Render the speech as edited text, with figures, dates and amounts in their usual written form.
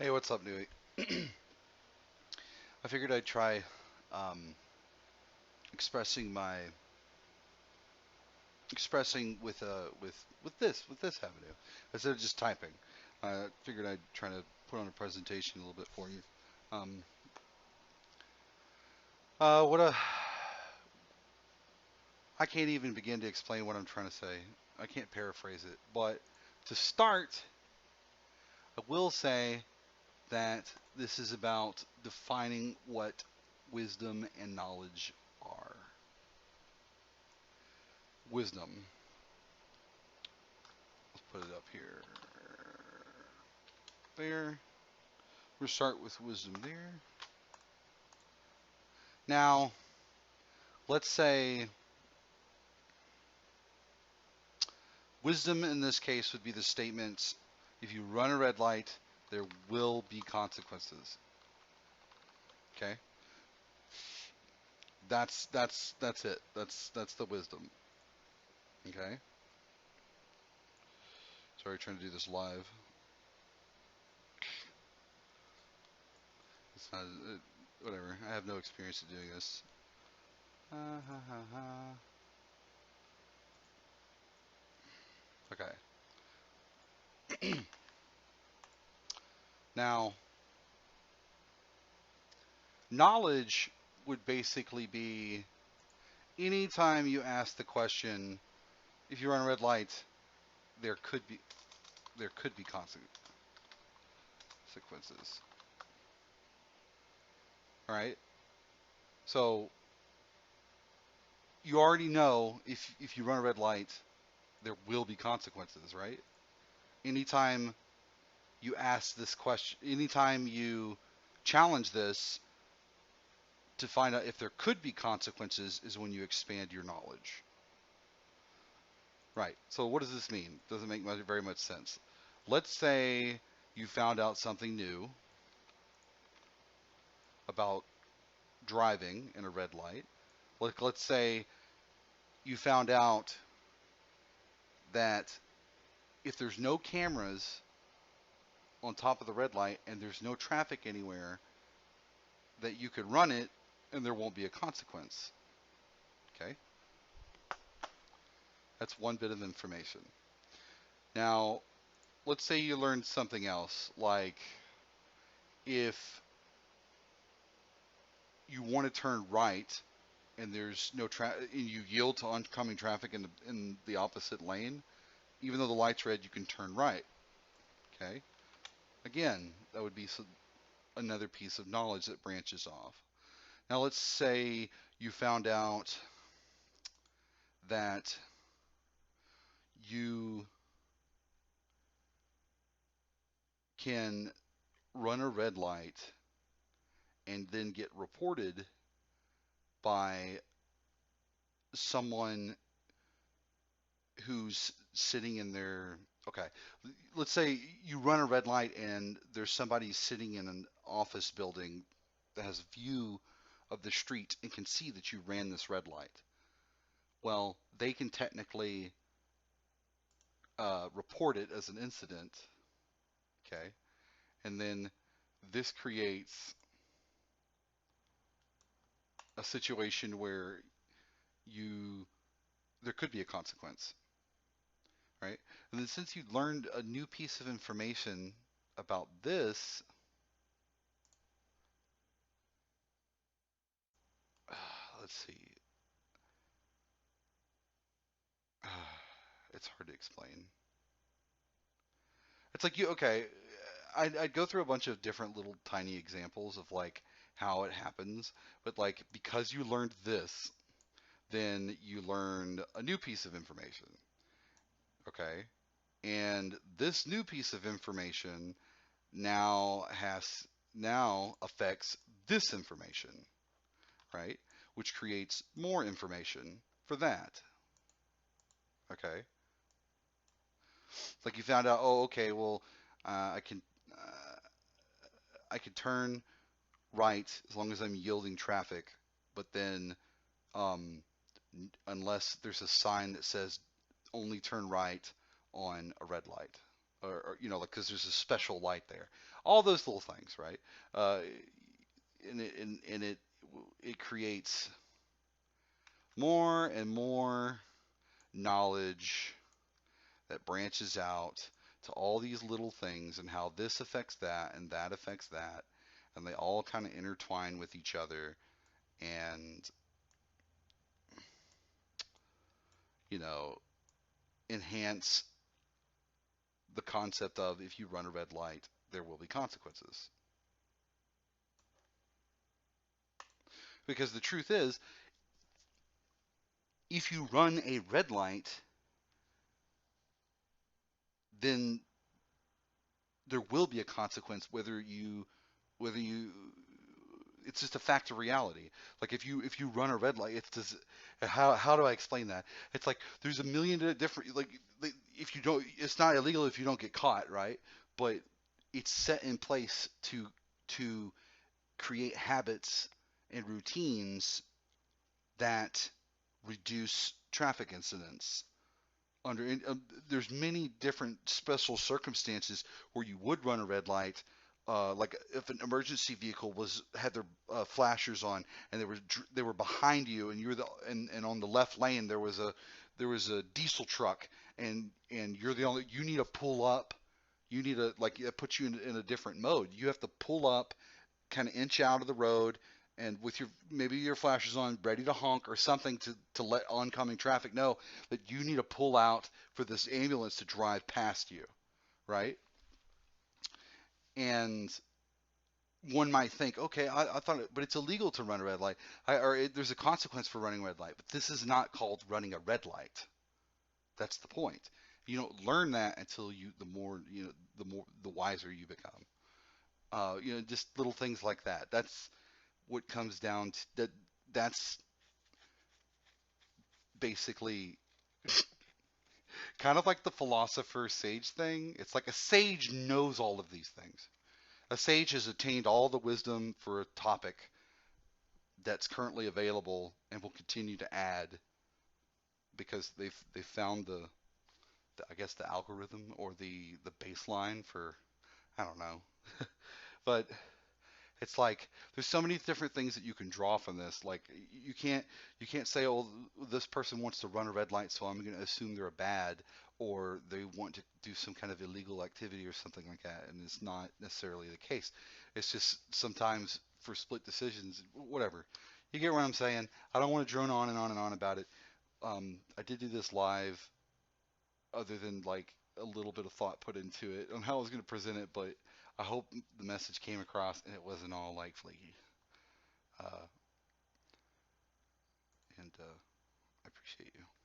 Hey, what's up, Newy? I figured I'd try um, expressing my expressing with this avenue instead of just typing. I figured I'd try to put on a presentation a little bit for you. Um, what a I can't even begin to explain what I'm trying to say. I can't paraphrase it, but to start, I will say that this is about defining what wisdom and knowledge are. Wisdom. Let's put it up here. There. We'll start with wisdom there. Now, let's say wisdom in this case would be the statements: if you run a red light, there will be consequences. Okay? That's it. That's the wisdom. Okay? Sorry, trying to do this live. It's not whatever. I have no experience of doing this. Ha ha ha ha. Okay. Now, knowledge would basically be anytime you ask the question, if you run a red light, there could be there could be consequences. All right. So you already know if you run a red light, there will be consequences, right? Anytime you ask this question, anytime you challenge this to find out if there could be consequences, is when you expand your knowledge. Right. So what does this mean? Doesn't make very much sense. Let's say you found out something new about driving in a red light. Let's say you found out that if there's no cameras on top of the red light and there's no traffic anywhere, that you could run it and there won't be a consequence. Okay? That's one bit of information. Now, let's say you learned something else, like if you want to turn right and there's no traffic, and you yield to oncoming traffic in the opposite lane, even though the light's red, you can turn right. Okay? Again, that would be another piece of knowledge that branches off. Now, let's say you found out that you can run a red light and then get reported by someone who's sitting in their okay, let's say you run a red light and there's somebody sitting in an office building that has a view of the street and can see that you ran this red light. Well, they can technically report it as an incident. Okay, and then this creates a situation where you there could be a consequence, right? And then since you learned a new piece of information about this, let's see, it's hard to explain. It's like okay, I'd go through a bunch of different little tiny examples of like how it happens, but like because you learned this, then you learned a new piece of information, okay? And this new piece of information now affects this information, right? Which creates more information for that. Okay. It's like you found out, oh, okay, well, I can I can turn right as long as I'm yielding traffic, but then um, unless there's a sign that says only turn right on a red light. or you know, like because there's a special light there. All those little things, right? Uh, and it creates more and more knowledge that branches out to all these little things and how this affects that and that affects that, and they all kind of intertwine with each other and you know enhance the concept of if you run a red light, there will be consequences. Because the truth is, if you run a red light, then there will be a consequence whether you it's just a fact of reality. Like if you run a red light, it's just how do I explain that? It's like there's a million different like if you don't, it's not illegal if you don't get caught, right? But it's set in place to create habits and routines that reduce traffic incidents under there's many different special circumstances where you would run a red light, like if an emergency vehicle was had their flashers on and they were behind you and you're the and on the left lane there was a diesel truck and you're the only you need to pull up, you need to like it puts you in a different mode, you have to pull up, kind of inch out of the road, and with your maybe your flashers on, ready to honk or something to let oncoming traffic know that you need to pull out for this ambulance to drive past you, right? And one might think, okay, I thought, but it's illegal to run a red light, there's a consequence for running a red light, but this is not called running a red light. That's the point. You don't learn that until the wiser you become. Just little things like that. That's what comes down to that. That's basically kind of like the philosopher sage thing. It's like a sage knows all of these things. A sage has attained all the wisdom for a topic that's currently available and will continue to add because they've found the I guess the algorithm or the baseline for I don't know. But it's like there's so many different things that you can draw from this. Like you can't say, oh, this person wants to run a red light, so I'm going to assume they're bad, or they want to do some kind of illegal activity or something like that. And it's not necessarily the case. It's just sometimes for split decisions, whatever. You get what I'm saying? I don't want to drone on and on and on about it. I did do this live, other than like a little bit of thought put into it on how I was going to present it, but I hope the message came across and it wasn't all like flaky. Uh, and I appreciate you.